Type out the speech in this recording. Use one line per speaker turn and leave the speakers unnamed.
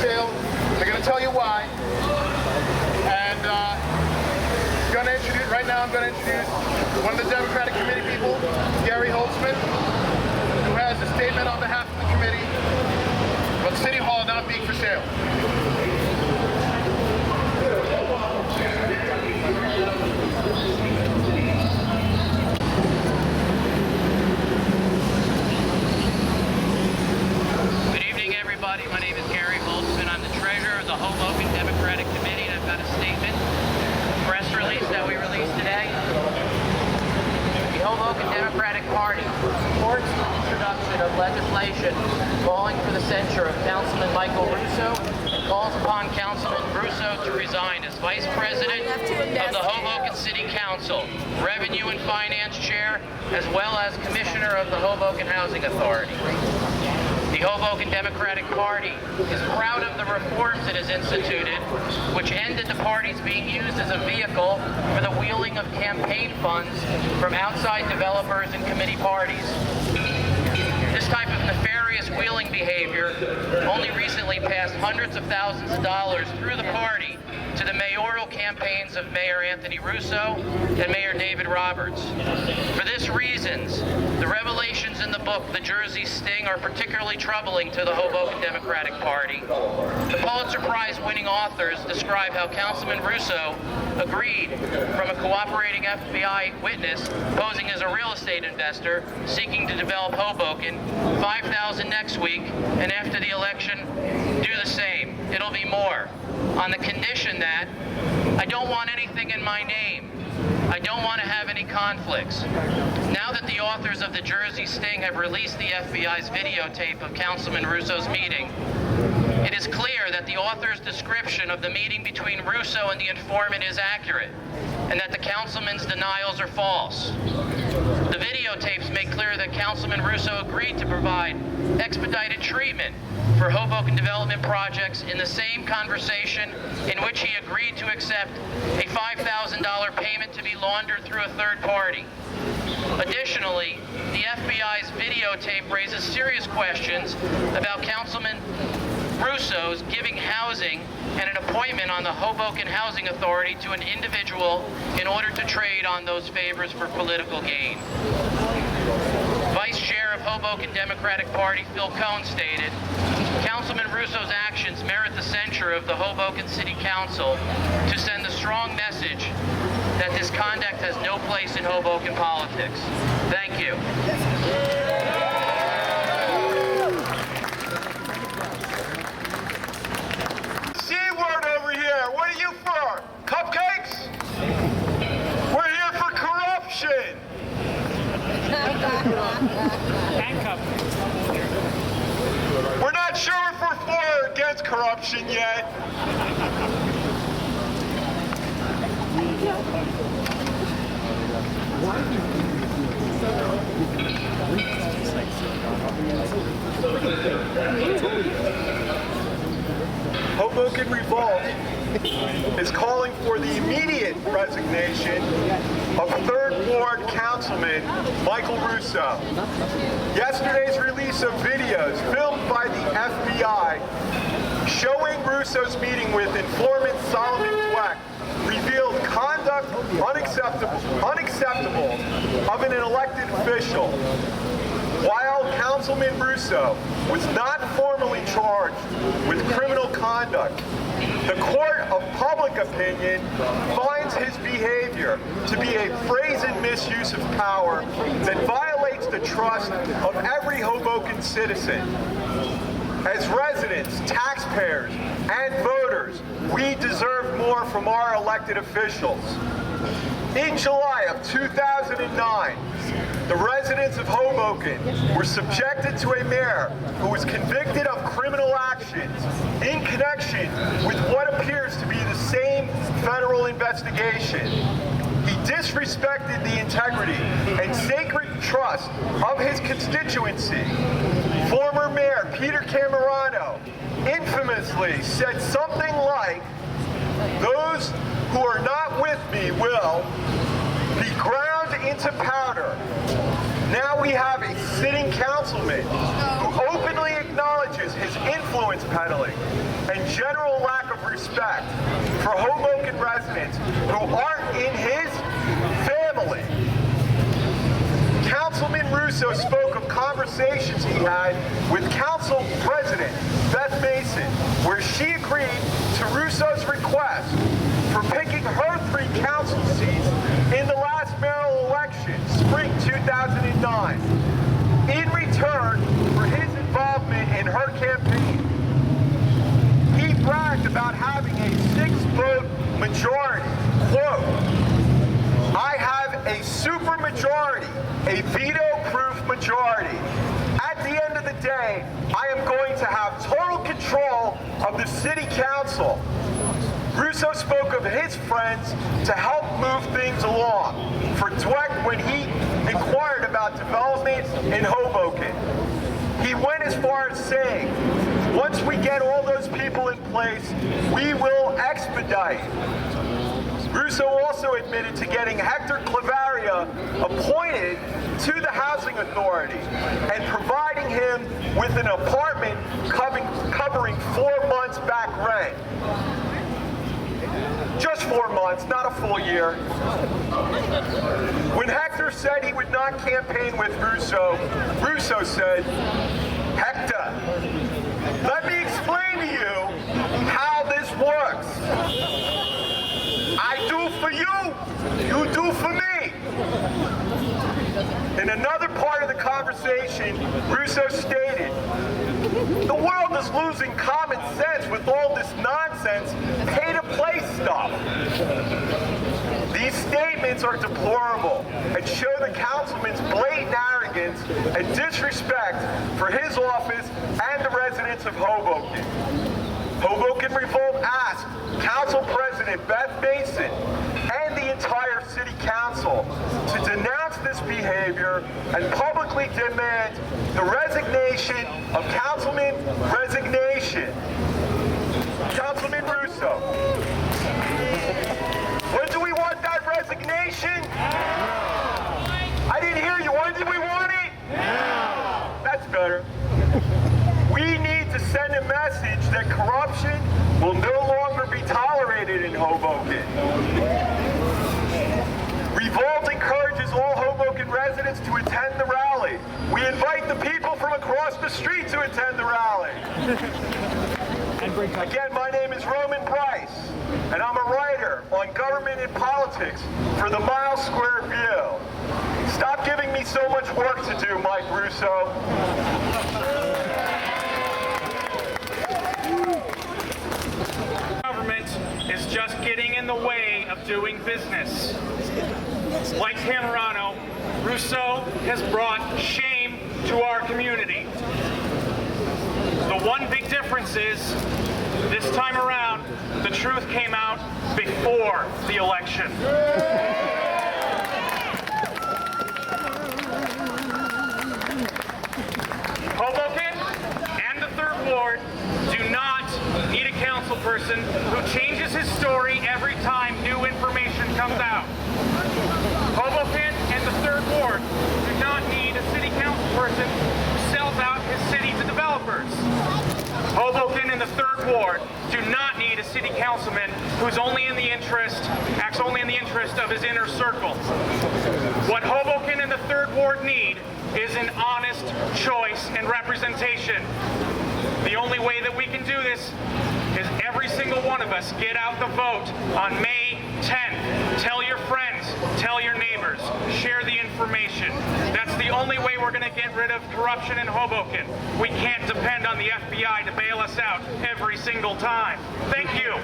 sale. They're going to tell you why. And right now I'm going to introduce one of the Democratic Committee people, Gary Holtzman, who has a statement on behalf of the committee about City Hall not being for sale.
Good evening, everybody. My name is Gary Holtzman. I'm the treasurer of the Hoboken Democratic Committee, and I've got a statement, press release that we released today. The Hoboken Democratic Party supports the introduction of legislation calling for the censure of Councilman Michael Russo and calls upon Councilman Russo to resign as Vice President of the Hoboken City Council, Revenue and Finance Chair, as well as Commissioner of the Hoboken Housing Authority. The Hoboken Democratic Party is proud of the reforms it has instituted, which ended the parties being used as a vehicle for the wheeling of campaign funds from outside developers and committee parties. This type of nefarious wheeling behavior only recently passed hundreds of thousands of dollars through the party to the mayoral campaigns of Mayor Anthony Russo and Mayor David Roberts. For this reasons, the revelations in the book, The Jersey Sting, are particularly troubling to the Hoboken Democratic Party. The Pulitzer Prize-winning authors describe how Councilman Russo agreed from a cooperating FBI witness posing as a real estate investor seeking to develop Hoboken, $5,000 next week, and after the election, do the same. It'll be more. On the condition that I don't want anything in my name. I don't want to have any conflicts. Now that the authors of The Jersey Sting have released the FBI's videotape of Councilman Russo's meeting, it is clear that the author's description of the meeting between Russo and the informant is accurate, and that the councilman's denials are false. The videotapes make clear that Councilman Russo agreed to provide expedited treatment for Hoboken development projects in the same conversation in which he agreed to accept a $5,000 payment to be laundered through a third party. Additionally, the FBI's videotape raises serious questions about Councilman Russo's giving housing and an appointment on the Hoboken Housing Authority to an individual in order to trade on those favors for political gain. Vice Chair of Hoboken Democratic Party Phil Cohn stated, Councilman Russo's actions merit the censure of the Hoboken City Council to send a strong message that this conduct has no place in Hoboken politics. Thank you.
C-word over here. What are you for? Cupcakes? We're here for corruption. We're not sure if we're for or against corruption yet. Hoboken Revolt is calling for the immediate resignation of 3rd Ward Councilman Michael Russo. Yesterday's release of videos filmed by the FBI showing Russo's meeting with informant Solomon Dweck revealed conduct unacceptable of an elected official. While Councilman Russo was not formally charged with criminal conduct, the court of public opinion finds his behavior to be a brazen misuse of power that violates the trust of every Hoboken citizen. As residents, taxpayers, and voters, we deserve more from our elected officials. In July of 2009, the residents of Hoboken were subjected to a mayor who was convicted of criminal actions in connection with what appears to be the same federal investigation. He disrespected the integrity and sacred trust of his constituency. Former Mayor Peter Camerano infamously said something like, "Those who are not with me will be ground into powder." Now we have a sitting councilman who openly acknowledges acknowledges his influence peddling and general lack of respect for Hoboken residents who aren't in his family. Councilman Russo spoke of conversations he had with Council President Beth Mason, where she agreed to Russo's request for picking her 3 council seats in the last mayoral election, spring 2009, in return for his involvement in her campaign. He bragged about having a 6-vote majority. Quote, "I have a super majority, a veto-proof majority. At the end of the day, I am going to have total control of the city council." Russo spoke of his friends to help move things along for Dweck when he inquired about development in Hoboken. He went as far as saying, "Once we get all those people in place, we will expedite." Russo also admitted to getting Hector Clavaria appointed to the Housing Authority and providing him with an apartment covering 4 months back rent. Just 4 months, not a full year. When Hector said he would not campaign with Russo, Russo said, "Hector, let me explain to you how this works. I do for you, you do for me." In another part of the conversation, Russo stated, "The world is losing common sense with all this nonsense, pay-to-play stuff." These statements are deplorable and show the councilman's blatant arrogance and disrespect for his office and the residents of Hoboken. Hoboken Revolt asked Council President Beth Mason and the entire City Council to denounce this behavior and publicly demand the resignation of Councilman Resignation. Councilman Russo, when do we want that resignation? I didn't hear you. When do we want it? That's better. We need to send a message that corruption will no longer be tolerated in Hoboken. Revolt encourages all Hoboken residents to attend the rally. We invite the people from across the street to attend the rally. Again, my name is Roman Price, and I'm a writer on government and politics for the Mile Square View. Stop giving me so much work to do, Mike Russo.
Government is just getting in the way of doing business. Like Tamarano, Russo has brought shame to our community. The one big difference is, this time around, the truth came out before the election. Hoboken and the 3rd Ward do not need a council person who changes his story every time new information comes out. Hoboken and the 3rd Ward do not need a city council person who sells out his city to developers. Hoboken and the 3rd Ward do not need a city councilman who's acts only in the interest of his inner circle. What Hoboken and the 3rd Ward need is an honest choice and representation. The only way that we can do this is every single one of us get out the vote on May 10th. Tell your friends, tell your neighbors, share the information. That's the only way we're going to get rid of corruption in Hoboken. We can't depend on the FBI to bail us out every single time. Thank you.